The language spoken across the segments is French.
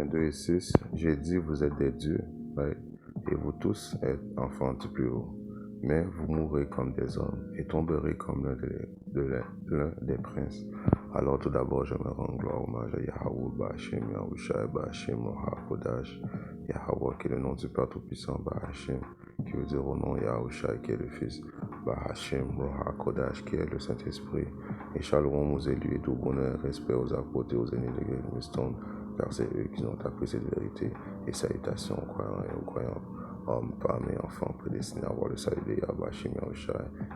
2 et 6, j'ai dit, vous êtes des dieux, right? Et vous tous êtes enfants du plus haut. Mais vous mourrez comme des hommes et tomberez comme l'un des princes. Alors tout d'abord, je me rends gloire, hommage à Yahweh, Ba'Hashem, Yahushai, Ba'Hashem, Kodash, Yahweh qui est le nom du Père Tout-Puissant, Ba'Hashem, qui veut dire au nom Yahushai qui est le Fils, Ba'Hashem, Kodash qui est le Saint-Esprit. Et shalom aux élus et tout bonheur, respect aux apôtres et aux ennemis de Greenstone, car c'est eux qui ont appris cette vérité. Et salutations aux croyants et aux croyants, hommes, femmes et enfants prédestinés à voir le salut de Yahweh, Shem Yahushai.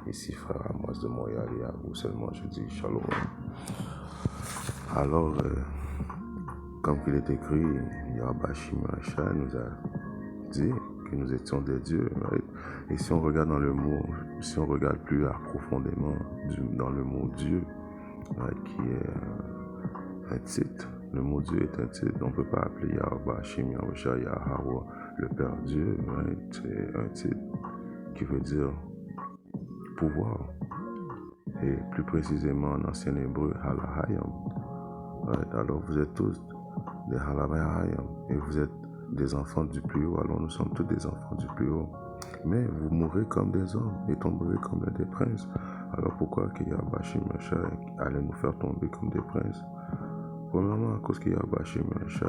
Ici, frère Amos de Montréal, et à vous seulement, je dis shalom. Alors, comme il est écrit, Yahweh, Shem Yahushai nous a dit que nous étions des dieux. Right? Et si on regarde dans le mot, si on regarde plus profondément dans le mot Dieu, right, qui est un titre, le mot Dieu est un titre. On ne peut pas appeler Yahweh, Shem Yahushai, Yahweh, le Père Dieu. Right? C'est un titre qui veut dire pouvoir. Et plus précisément en ancien hébreu, Halahayam. Right? Alors vous êtes tous des Halahayam et vous êtes des enfants du plus haut. Alors nous sommes tous des enfants du plus haut. Mais vous mourrez comme des hommes et tomberez comme des princes. Alors pourquoi que Yahweh Shem Yahushai allait nous faire tomber comme des princes? Premièrement, à cause que Yahweh Shem Yahushai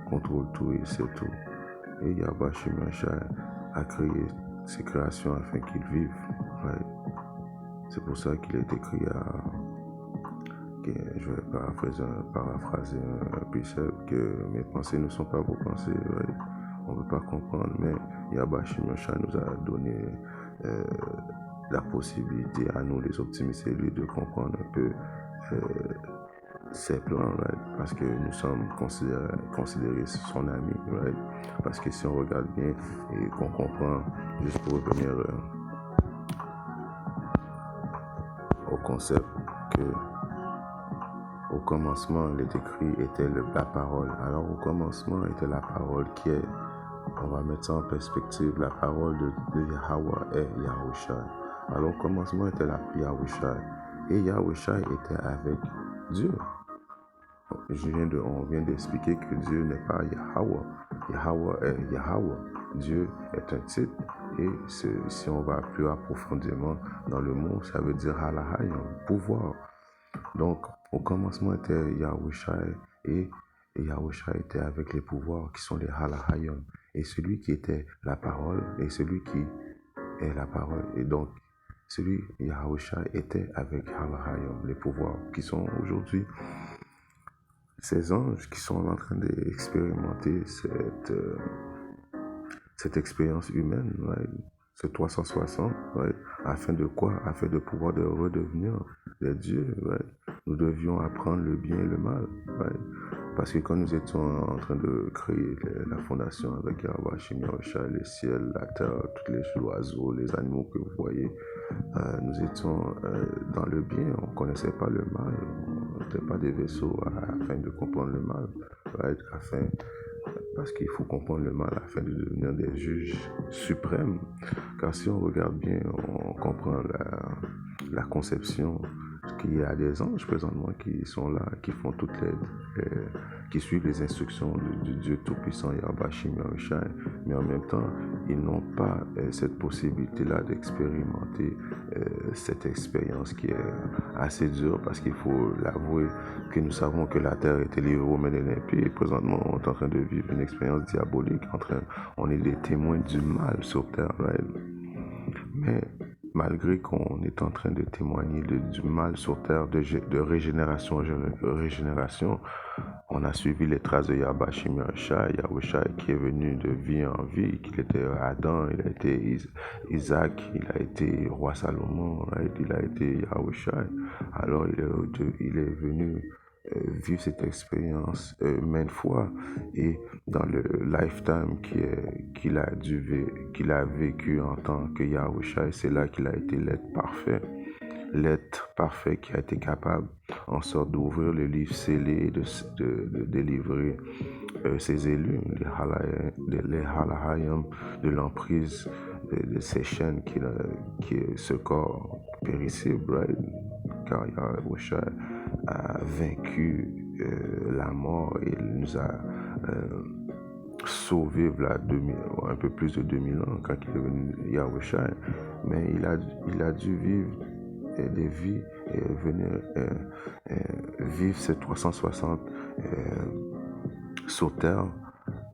contrôle tout et sait tout. Et Yahweh Shem Yahushai a créé ses créations afin qu'ils vivent. Right? C'est pour ça qu'il est écrit je vais paraphraser un précepte que mes pensées ne sont pas vos pensées. Right? On ne peut pas comprendre, mais Yahweh Shem Yahushai nous a donné la possibilité à nous, les optimistes et lui, de comprendre un peu ses plans, right? Parce que nous sommes considérés son ami. Right? Parce que si on regarde bien et qu'on comprend, juste pour revenir au concept que au commencement, il est écrit était la parole. Alors au commencement était la parole qui est, on va mettre ça en perspective, la parole de Yahweh est Yahushai. Alors au commencement était la Yahushai. Et Yahushai était avec Dieu. On vient d'expliquer que Dieu n'est pas Yahweh. Yahweh est Yahweh. Dieu est un titre. Et si on va plus approfondément dans le mot, ça veut dire Halahayim, pouvoir. Donc, au commencement était Yahushai et Yahushai était avec les pouvoirs qui sont les Halahayim. Et celui qui était la parole et celui qui est la parole. Et donc, celui Yahushai était avec Halahayim, les pouvoirs qui sont aujourd'hui ces anges qui sont en train d'expérimenter cette expérience humaine, right? Ce 360, right? Afin de quoi? Afin de pouvoir de redevenir des dieux. Right? Nous devions apprendre le bien et le mal. Right? Parce que quand nous étions en train de créer la fondation avec Yahweh Shem Yahushai, les ciels, la terre, tous les oiseaux, les animaux que vous voyez, nous étions dans le bien, on ne connaissait pas le mal, on n'était pas des vaisseaux afin de comprendre le mal, right? Parce qu'il faut comprendre le mal afin de devenir des juges suprêmes. Car si on regarde bien, on comprend la conception qu'il y a des anges présentement qui sont là, qui font qui suivent les instructions du Dieu Tout-Puissant, Yahweh Shem Yahushai, mais en même temps, ils n'ont pas cette possibilité-là d'expérimenter cette expérience qui est assez dure, parce qu'il faut l'avouer que nous savons que la terre était livrée aux mains de l'impie, et présentement, on est en train de vivre une expérience diabolique, on est des témoins du mal sur terre, right? Mais malgré qu'on est en train de témoigner du mal sur terre, de régénération en régénération, on a suivi les traces de Yahweh Shem Yahushai, qui est venu de vie en vie, qu'il était Adam, il a été Isaac, il a été roi Salomon, right? Il a été Yahushai. Alors il est venu vivre cette expérience maintes fois, et dans le lifetime qu'il a vécu en tant que Yahushai, c'est là qu'il a été l'être parfait qui a été capable en sorte d'ouvrir le livre scellé et de délivrer ses élus, les Halahayim, de l'emprise de ces chaînes qui est ce corps périssable, right? Car Yahushua a vaincu la mort et il nous a sauvé là, un peu plus de 2000 ans quand il est venu Yahushua, mais il a dû vivre des vies et venir vivre ces 360 sur terre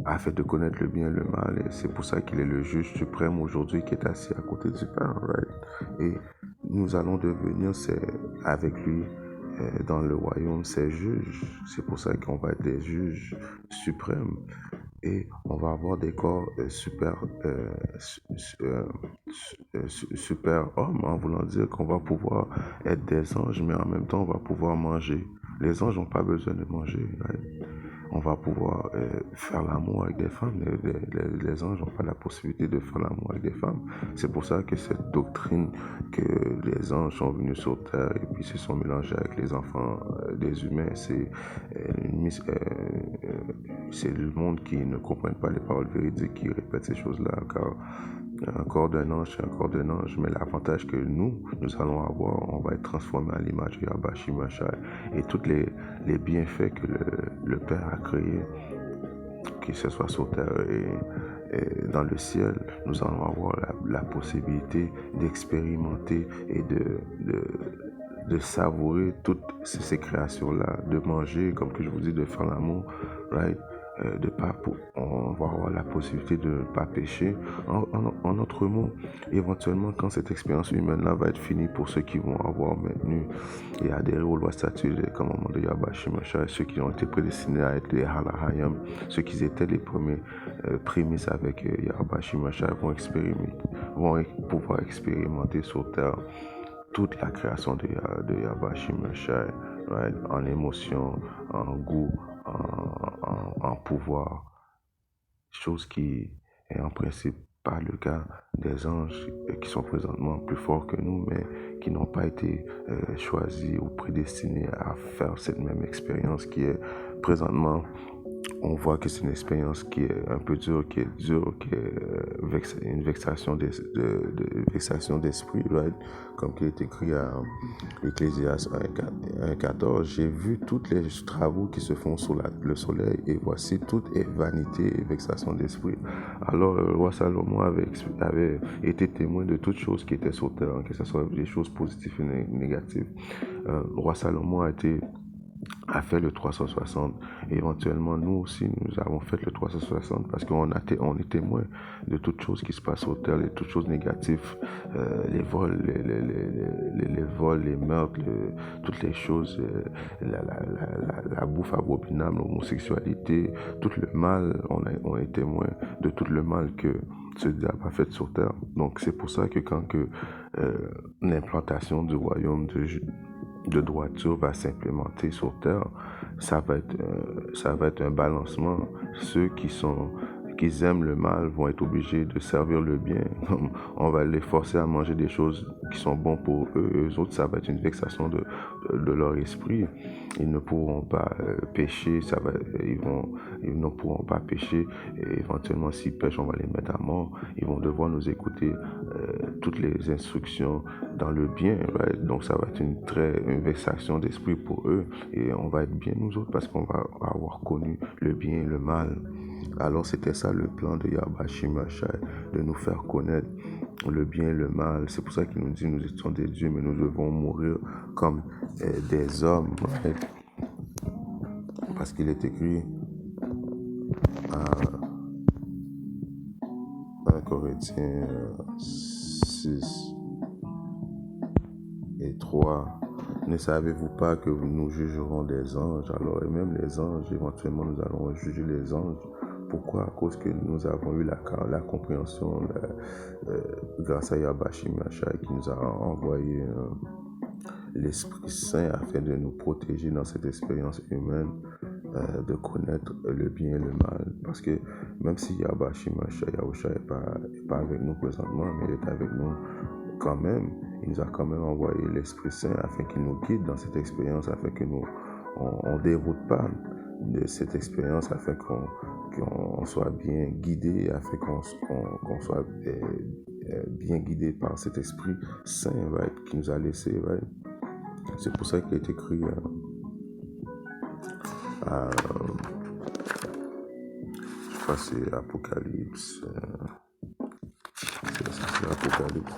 afin de connaître le bien et le mal, et c'est pour ça qu'il est le juge suprême aujourd'hui qui est assis à côté du Père, right? Et nous allons devenir avec lui dans le royaume ses juges. C'est pour ça qu'on va être des juges suprêmes et on va avoir des corps super hommes, en voulant dire qu'on va pouvoir être des anges, mais en même temps on va pouvoir manger. Les anges n'ont pas besoin de manger, right? On va pouvoir faire l'amour avec des femmes. Les anges n'ont pas la possibilité de faire l'amour avec des femmes. C'est pour ça que cette doctrine que les anges sont venus sur terre et puis se sont mélangés avec les enfants des humains, c'est le monde qui ne comprend pas les paroles véridiques qui répète ces choses-là, car un corps d'un ange, c'est un corps d'un ange, mais l'avantage que nous allons avoir, on va être transformé à l'image de Yahweh Shimashai, et tous les bienfaits que le Père a créés, que ce soit sur terre et dans le ciel, nous allons avoir la possibilité d'expérimenter et de savourer toutes ces créations-là, de manger, comme que je vous dis, de faire l'amour, right? On va avoir la possibilité de ne pas pécher. En autre mot, éventuellement, quand cette expérience humaine-là va être finie, pour ceux qui vont avoir maintenu et adhéré aux lois, statuts et commandements de Yahweh Shimashai, ceux qui ont été prédestinés à être les Halahayam, ceux qui étaient les premiers prémices avec Yahweh Shimashai vont pouvoir expérimenter sur terre toute la création de Yahweh Shimashai, right? En émotion, en goût, en pouvoir, chose qui est en principe pas le cas des anges qui sont présentement plus forts que nous, mais qui n'ont pas été choisis ou prédestinés à faire cette même expérience qui est présentement. On voit que c'est une expérience qui est un peu dure, qui est une vexation d'esprit, right? Comme il est écrit à Ecclésiaste 1:14. J'ai vu tous les travaux qui se font sur le soleil, et voici tout est vanité et vexation d'esprit. Alors, le roi Salomon avait été témoin de toutes choses qui étaient sur terre, que ce soit des choses positives et négatives. Le roi Salomon a fait le 360. Et éventuellement, nous aussi, nous avons fait le 360 parce qu'on est témoin de toutes choses qui se passent sur terre, de toutes choses négatives, les vols, les vols, les meurtres, toutes les choses, la bouffe abominable, l'homosexualité, tout le mal. On est témoin de tout le mal que ce diable a fait sur terre. Donc c'est pour ça que quand l'implantation du royaume de droiture va s'implémenter sur terre, ça va être un balancement. Ceux qui aiment le mal vont être obligés de servir le bien. On va les forcer à manger des choses qui sont bonnes pour eux. Eux autres, ça va être une vexation de leur esprit. Ils ne pourront pas pécher. Ils ne pourront pas pécher. Et éventuellement, s'ils pêchent, on va les mettre à mort. Ils vont devoir nous écouter toutes les instructions dans le bien, right? Donc ça va être une vexation d'esprit pour eux, et on va être bien nous autres parce qu'on va avoir connu le bien et le mal. Alors c'était ça le plan de Yahweh Shimashai, de nous faire connaître le bien et le mal. C'est pour ça qu'il nous dit nous étions des dieux, mais nous devons mourir comme des hommes, right? Parce qu'il est écrit à 1 Corinthiens 6 et 3. Ne savez-vous pas que nous jugerons des anges? Alors, et même les anges, éventuellement, nous allons juger les anges. Pourquoi? À cause que nous avons eu la compréhension grâce à Yahweh Shimashai qui nous a envoyé l'Esprit Saint afin de nous protéger dans cette expérience humaine, de connaître le bien et le mal. Parce que même si Yahweh Shimashai, Yahushua n'est pas avec nous présentement, mais il est avec nous quand même, il nous a quand même envoyé l'Esprit Saint afin qu'il nous guide dans cette expérience, afin que on déroute pas de cette expérience, afin qu'on soit bien guidé, afin qu'on soit bien guidé par cet Esprit Saint, right, qui nous a laissé, right? C'est pour ça qu'il est écrit Ça, c'est Apocalypse. C'est Apocalypse.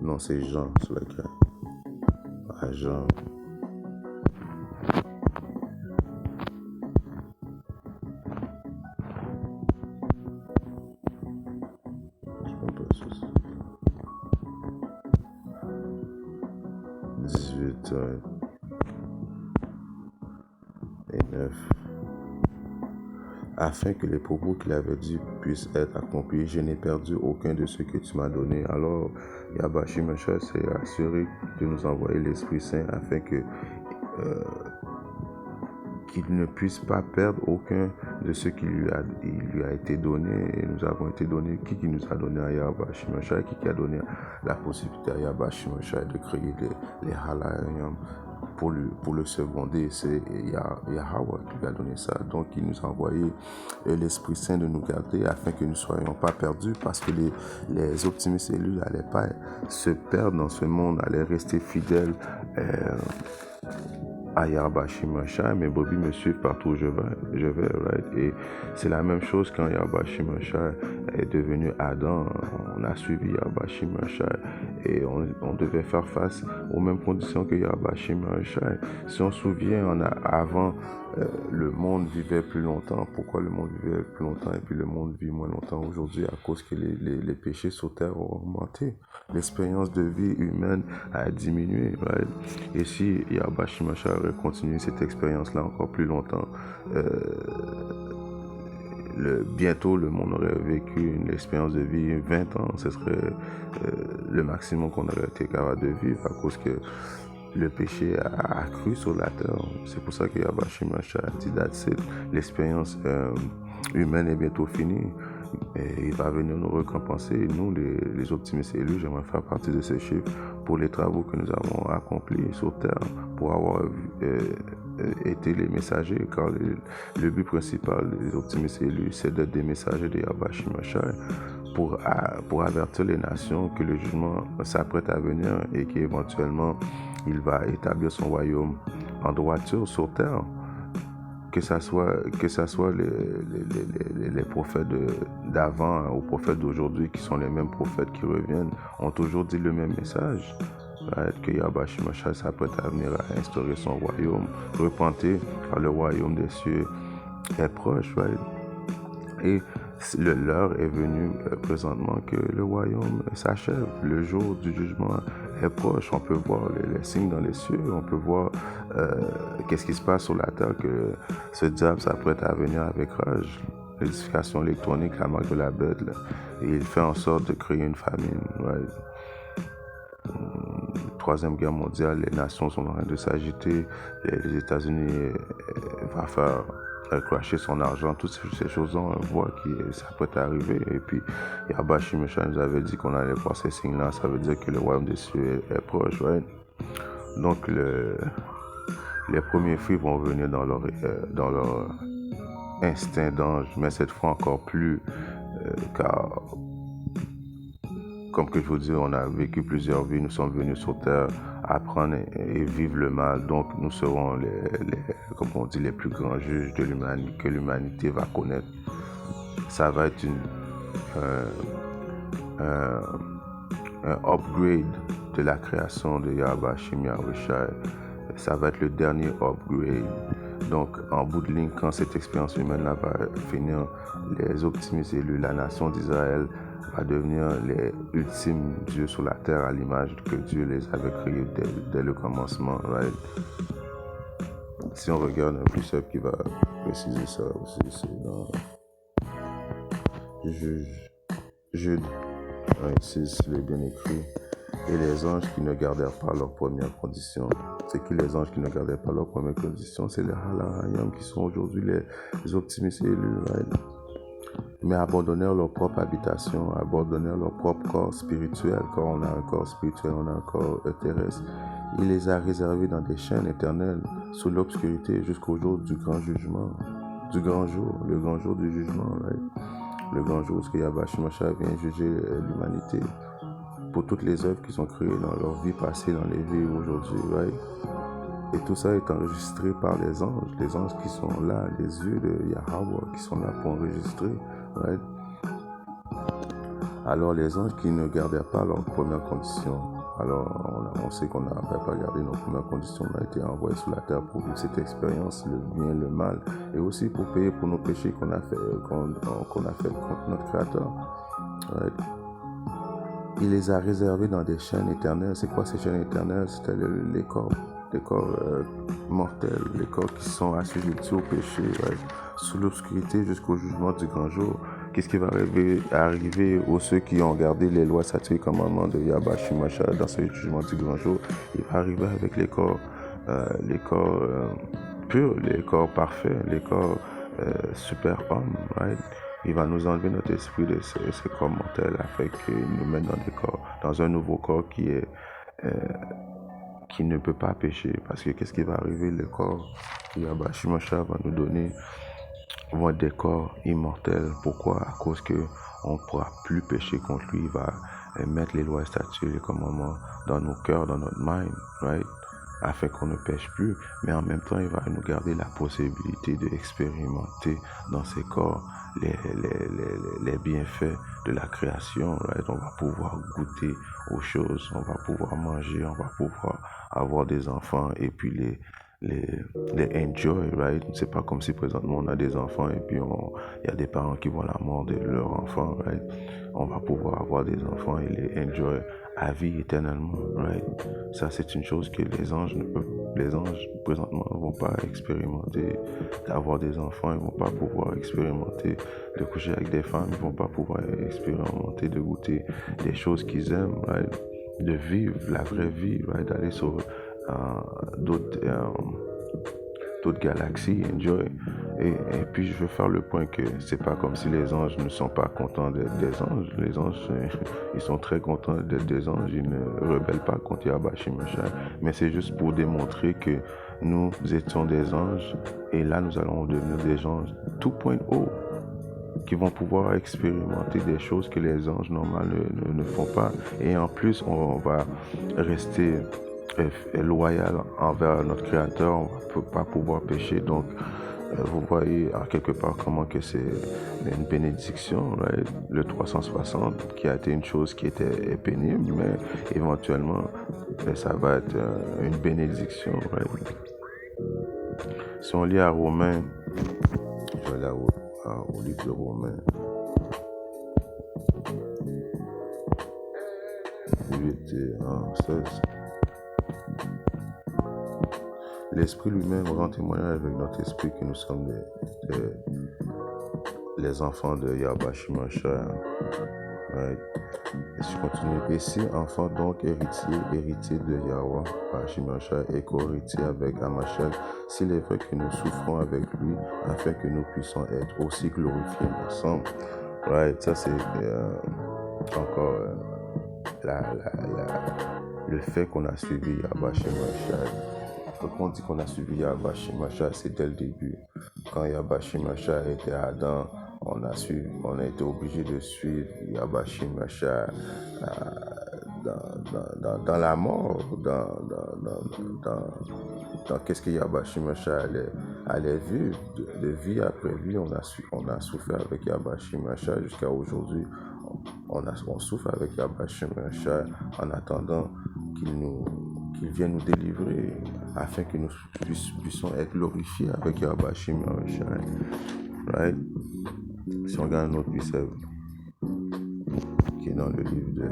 Non, c'est Jean. C'est like, Jean. Je sais pas si c'est 18 et 9. Afin que les propos qu'il avait dit puissent être accomplis, je n'ai perdu aucun de ceux que tu m'as donné. Alors, Yabashi Meshach s'est assuré de nous envoyer l'Esprit Saint afin que qu'il ne puisse pas perdre aucun de ce qui lui a été donné. Et nous avons été donnés. Qui nous a donné à Yabashi Meshach? Qui a donné la possibilité à Yabashi Meshach de créer les Halayim pour le seconder? C'est Yahweh qui lui a donné ça. Donc il nous a envoyé l'Esprit Saint de nous garder afin que nous ne soyons pas perdus, parce que les optimistes élus n'allaient pas se perdre dans ce monde, allaient rester fidèles à Yabashi Meshach, mais Bobby me suit partout où je vais, right? Et c'est la même chose quand Yabashi Meshach est devenu Adam. On a suivi Yabashi Meshach et on devait faire face aux mêmes conditions que Yabashi Meshach. Si on se souvient, avant, le monde vivait plus longtemps. Pourquoi le monde vivait plus longtemps et puis le monde vit moins longtemps aujourd'hui? À cause que les péchés sur terre ont augmenté. L'expérience de vie humaine a diminué, right? Et si Yabashi Meshach aurait continué cette expérience-là encore plus longtemps, bientôt le monde aurait vécu une expérience de vie 20 ans. Ce serait le maximum qu'on aurait été capable de vivre, à cause que le péché a accru sur la terre. C'est pour ça que Yabashi Meshach a dit l'expérience humaine est bientôt finie. Et il va venir nous récompenser. Nous, les optimistes élus, j'aimerais faire partie de ces chiffres pour les travaux que nous avons accomplis sur Terre, pour avoir été les messagers, car le but principal des optimistes élus, c'est d'être des messagers de Yabashi Meshach pour avertir les nations que le jugement s'apprête à venir et qu'éventuellement, il va établir son royaume en droiture sur Terre. Que ça soit les prophètes d'avant aux prophètes d'aujourd'hui, qui sont les mêmes prophètes qui reviennent, ont toujours dit le même message, right? Que Yabashi Meshach s'apprête à venir à instaurer son royaume. Repentez, car le royaume des cieux est proche, right? Et l'heure est venue présentement que le royaume s'achève. Le jour du jugement est proche. On peut voir les signes dans les cieux. On peut voir qu'est-ce qui se passe sur la terre, que ce diable s'apprête à venir avec rage. L'édification électronique, la marque de la bête. Là. Et il fait en sorte de créer une famine. Right? Troisième guerre mondiale, les nations sont en train de s'agiter. Les États-Unis vont faire crasher son argent, toutes ces choses-là, on voit qui s'apprête à arriver. Et puis, Yabashi Meshach nous avait dit qu'on allait voir ces signes-là. Ça veut dire que le royaume des cieux est proche, right? Donc, les premiers fruits vont venir dans leur instinct d'ange, mais cette fois encore plus, car, comme que je vous dis, on a vécu plusieurs vies, nous sommes venus sur terre apprendre et vivre le mal. Donc nous serons comme on dit, les plus grands juges de l'humanité que l'humanité va connaître. Ça va être un upgrade de la création de Yabashi Meshach. Ça va être le dernier upgrade. Donc, en bout de ligne, quand cette expérience humaine-là va finir, les optimistes élus, la nation d'Israël, va devenir les ultimes dieux sur la terre à l'image que Dieu les avait créés dès le commencement, right? Si on regarde un précepte qui va préciser ça aussi, c'est dans Jude 26, il est bien écrit. Et les anges qui ne gardèrent pas leur première condition. C'est qui les anges qui ne gardèrent pas leur première condition? C'est les Halayim qui sont aujourd'hui les optimistes élus, right? Mais abandonnèrent leur propre habitation, abandonnèrent leur propre corps spirituel, car on a un corps spirituel, on a un corps terrestre. Il les a réservés dans des chaînes éternelles, sous l'obscurité, jusqu'au jour du grand jugement, le grand jour du jugement, right? Le grand jour où Yabashi Meshach vient juger l'humanité pour toutes les œuvres qu'ils ont créées dans leur vie passée, dans les vies aujourd'hui, right? Et tout ça est enregistré par les anges qui sont là, les yeux de Yahweh qui sont là pour enregistrer. Right? Alors les anges qui ne gardaient pas leurs premières conditions, alors on sait qu'on n'avait pas gardé nos premières conditions, on a été envoyés sur la terre pour vivre cette expérience, le bien, le mal, et aussi pour payer pour nos péchés qu'on a fait contre notre Créateur. Right? Il les a réservés dans des chaînes éternelles. C'est quoi ces chaînes éternelles? C'était les corps mortels, les corps qui sont assujettis au péché, right? Sous l'obscurité jusqu'au jugement du grand jour. Qu'est-ce qui va arriver aux ceux qui ont gardé les lois, statuts et commandements de Yahweh Shimashah dans ce jugement du grand jour? Il va arriver avec les corps purs, les corps parfaits, les corps super hommes, right? Il va nous enlever notre esprit de ce corps mortel afin qu'il nous mette dans un nouveau corps qui ne peut pas pécher. Parce que qu'est-ce qui va arriver? Le corps que Yahweh Shimashah va nous donner vont être des corps immortels. Pourquoi? À cause qu'on ne pourra plus pécher contre lui. Il va mettre les lois, les statuts, les commandements dans nos cœurs, dans notre mind, right? Afin qu'on ne pêche plus, mais en même temps, il va nous garder la possibilité d'expérimenter dans ces corps les bienfaits de la création. Right? On va pouvoir goûter aux choses, on va pouvoir manger, on va pouvoir avoir des enfants et puis les enjoy, right? C'est pas comme si présentement on a des enfants et puis il y a des parents qui voient la mort de leur enfant, right? On va pouvoir avoir des enfants et les enjoy à vie éternellement, right? Ça, c'est une chose que les anges présentement ne vont pas expérimenter. D'avoir des enfants, ils vont pas pouvoir expérimenter de coucher avec des femmes, ils vont pas pouvoir expérimenter de goûter des choses qu'ils aiment, right? De vivre la vraie vie, right? D'aller sur d'autres galaxies, enjoy. Et puis je veux faire le point que c'est pas comme si les anges ne sont pas contents d'être des anges. Les anges, ils sont très contents d'être des anges. Ils ne rebellent pas contre Yahweh Shimashah. Mais c'est juste pour démontrer que nous étions des anges et là nous allons devenir des anges 2.0 qui vont pouvoir expérimenter des choses que les anges normaux ne font pas. Et en plus, on va rester loyal envers notre Créateur, on ne peut pas pouvoir pécher. Donc, vous voyez en quelque part comment que c'est une bénédiction, right? Le 360 qui a été une chose qui était pénible, mais éventuellement, ça va être une bénédiction, right? Si on lit à Romains, je vais aller au livre de Romains 8 et 16. L'Esprit lui-même rend témoignage avec notre esprit que nous sommes les enfants de Yahweh Shimashah. Right? Et si je continue, et si enfant donc héritier de Yahweh Shimashah et co-héritier avec Amashel, s'il est vrai que nous souffrons avec lui, afin que nous puissions être aussi glorifiés ensemble. Right? Ça c'est encore le fait qu'on a suivi Yahweh Shimashah. Quand on dit qu'on a suivi Yahweh Shimashah, c'est dès le début. Quand Yahweh Shimashah était à Adam, on a été obligé de suivre Yahweh Shimashah dans la mort, dans qu'est-ce que Yahweh Shimashah allait vivre. De vie après vie, on a souffert avec Yahweh Shimashah jusqu'à aujourd'hui. On souffre avec Yahweh Shimashah en attendant qu'il vienne nous délivrer afin que nous puissions être glorifiés avec Yahweh Shimashah. Right? Si on regarde notre precept qui est dans le livre de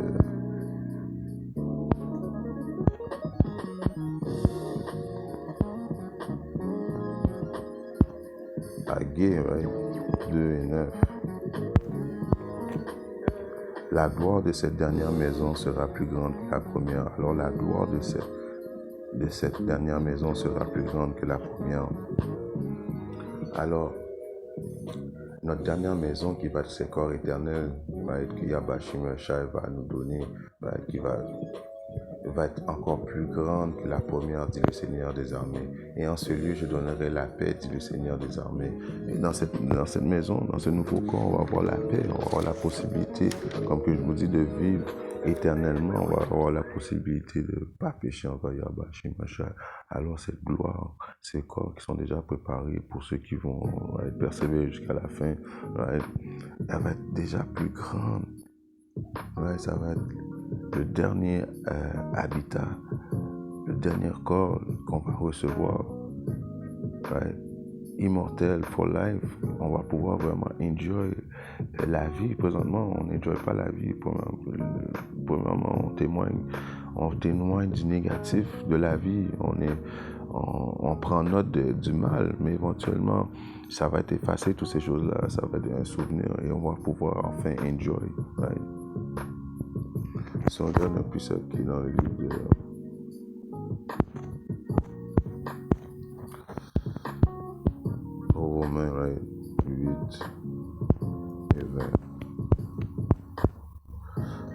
Agé, right? 2 et 9. La gloire de cette dernière maison sera plus grande que la première. Alors la gloire de cette dernière maison sera plus grande que la première. Alors, notre dernière maison qui va être ce corps éternel, que Yahweh Shimashah va nous donner, qui va être encore plus grande que la première, dit le Seigneur des armées. Et en ce lieu, je donnerai la paix, dit le Seigneur des armées. Et dans cette maison, dans ce nouveau corps, on va avoir la paix, on va avoir la possibilité, comme que je vous dis, de vivre éternellement, on va avoir la possibilité de ne pas pécher envers Yahweh Hashem Mashiach. Alors cette gloire, ces corps qui sont déjà préparés pour ceux qui vont être persévérés jusqu'à la fin, right, elle va être déjà plus grande. Right, ça va être le dernier habitat, le dernier corps qu'on va recevoir. Right, immortel for life, on va pouvoir vraiment enjoy la vie. Présentement, on n'enjoy pas la vie. Premièrement, on témoigne du négatif de la vie. On prend note du mal, mais éventuellement, ça va être effacé, toutes ces choses-là. Ça va être un souvenir et on va pouvoir enfin enjoy. Right? Si on regarde un peu ça qui est dans le livre de Romains, right? 8 et 20.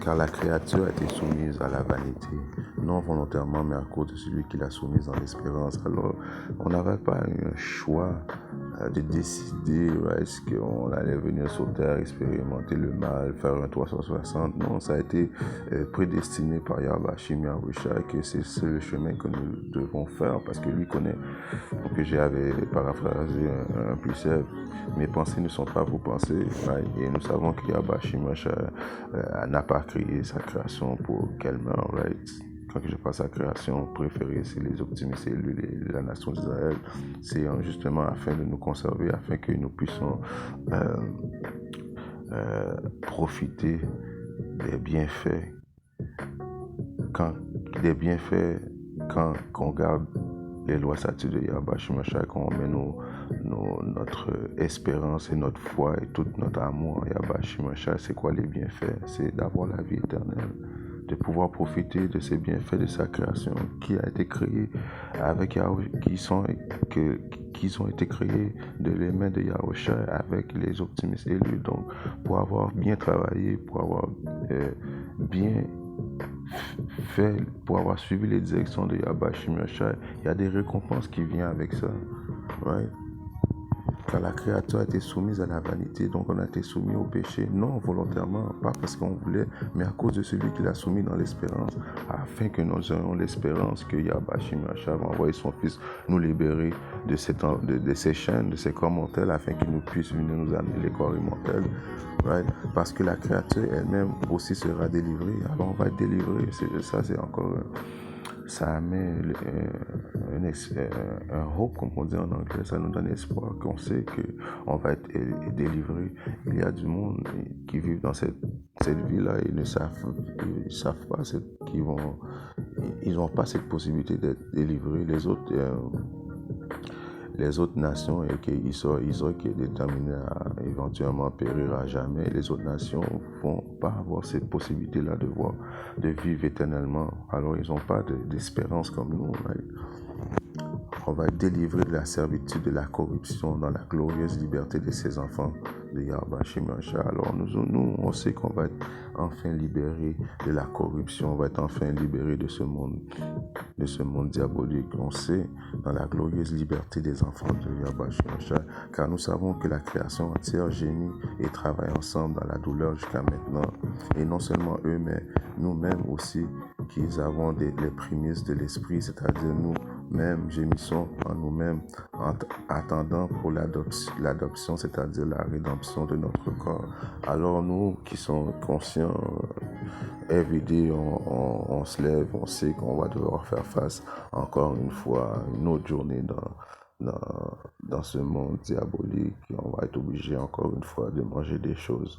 Car la créature a été soumise à la vanité, non volontairement, mais à cause de celui qui l'a soumise dans l'espérance. Alors, on n'avait pas eu un choix de décider est-ce qu'on allait venir sur Terre, expérimenter le mal, faire un 360. Non, ça a été prédestiné par Yahweh Hashem Yahushua, que c'est le chemin que nous devons faire, parce que lui connaît. Donc j'avais paraphrasé un précepte. Mes pensées ne sont pas vos pensées. Right? Et nous savons que Yahweh Hashem Yahushua n'a pas créé sa création pour qu'elle meure. Right? Quand je parle de sa création préférée, c'est les optimistes et la nation d'Israël. C'est justement afin de nous conserver, afin que nous puissions profiter des bienfaits. Quand on garde les lois statuts de Yahweh Hashem Yahushua, quand on met notre espérance et notre foi et tout notre amour en Yahweh Hashem Yahushua, c'est quoi les bienfaits? C'est d'avoir la vie éternelle, de pouvoir profiter de ces bienfaits de sa création qui a été créée avec Yahweh, qui ont été créés de les mains de Yahushua avec les optimistes élus. Donc, pour avoir bien travaillé, pour avoir bien fait, pour avoir suivi les directions de Yahweh Hashem Yahushua, il y a des récompenses qui viennent avec ça. Right? Car la créature a été soumise à la vanité, donc on a été soumis au péché, non volontairement, pas parce qu'on voulait, mais à cause de celui qui l'a soumis dans l'espérance, afin que nous ayons l'espérance que Yahweh Hashem Yahushua va envoyer son Fils nous libérer de ces chaînes, de ces corps mortels, afin qu'il nous puisse venir nous amener les corps immortels. Right? Parce que la créature elle-même aussi sera délivrée, alors on va être délivré. Ça, c'est encore... Ça amène un hope, comme on dit en anglais, ça nous donne espoir qu'on sait qu'on va être délivré. Il y a du monde qui vit dans cette vie-là et ils ne savent pas ils n'ont pas cette possibilité d'être délivrés. Les autres nations et qu'Israël qui est déterminé à éventuellement périr à jamais, les autres nations vont pas avoir cette possibilité-là de vivre éternellement. Alors ils n'ont pas d'espérance comme nous. Right? On va être délivré de la servitude, de la corruption dans la glorieuse liberté de ses enfants de Yahweh Hashem Yahushua. Alors nous, on sait qu'on va être enfin libéré de la corruption, on va être enfin libéré de ce monde diabolique. On sait dans la glorieuse liberté des enfants de Yahweh Hashem Yahushua, car nous savons que la création entière gémit et travaille ensemble dans la douleur jusqu'à maintenant. Et non seulement eux, mais nous-mêmes aussi, qui avons les prémices de l'esprit, c'est-à-dire nous-mêmes gémissons en nous-mêmes en attendant pour l'adoption, c'est-à-dire la rédemption de notre corps. Alors nous qui sommes conscients, everyday, on se lève, on sait qu'on va devoir faire face encore une fois à une autre journée dans ce monde diabolique. On va être obligé encore une fois de manger des choses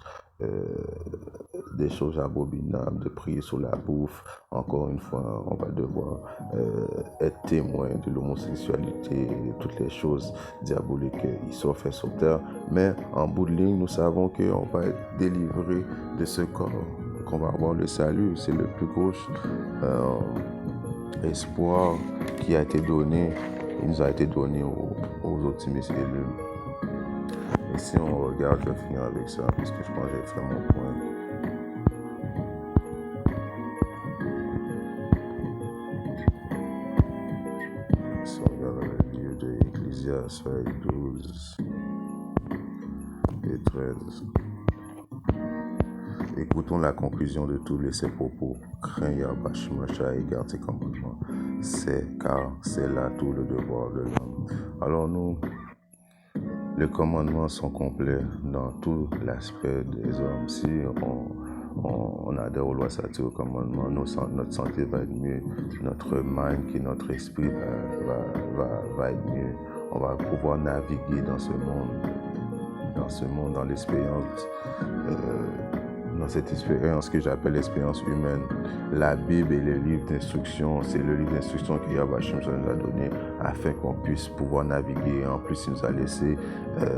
abominables, de prier sur la bouffe. Encore une fois, on va devoir être témoin de l'homosexualité et de toutes les choses diaboliques qui sont faites sur terre. Mais en bout de ligne, nous savons qu'on va être délivré de ce corps, qu'on va avoir le salut. C'est le plus gros espoir qui a été donné. Il nous a été donné aux optimistes élus. Et si on regarde, je vais finir avec ça, parce que je pense que j'ai fait mon point. Si on regarde le livre de Ecclésiaste, 12 et 13. écoutons la conclusion de tous ces propos. Crains Yahweh Shemashah et garde ses commandements. Car c'est là tout le devoir de l'homme. Alors nous, les commandements sont complets dans tout l'aspect des hommes. Si on adhère aux lois sacrées, aux commandements, notre santé va être mieux, notre mind et notre esprit va être mieux. On va pouvoir naviguer dans ce monde, dans l'expérience, dans cette expérience que j'appelle l'expérience humaine. La Bible et les livres d'instruction, c'est le livre d'instruction que Yahweh nous a donné afin qu'on puisse pouvoir naviguer. En plus, il nous a laissé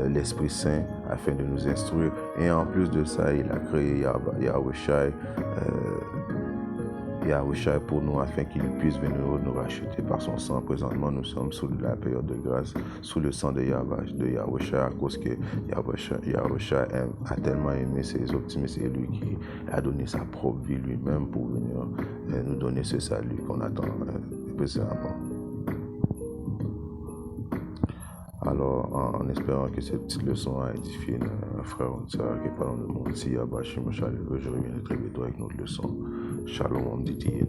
l'Esprit Saint afin de nous instruire. Et en plus de ça, il a créé Yahweh pour nous afin qu'il puisse venir nous racheter par son sang. Présentement, nous sommes sous la période de grâce, sous le sang de Yahweh à cause que Yahweh a tellement aimé ses optimistes et lui qui a donné sa propre vie lui-même pour venir nous donner ce salut qu'on attend précédemment. Alors, en espérant que cette petite leçon a édifié un frère ou une sœur qui parle de monde, si Yahweh je reviens très bientôt avec notre leçon. Shalom, Didier,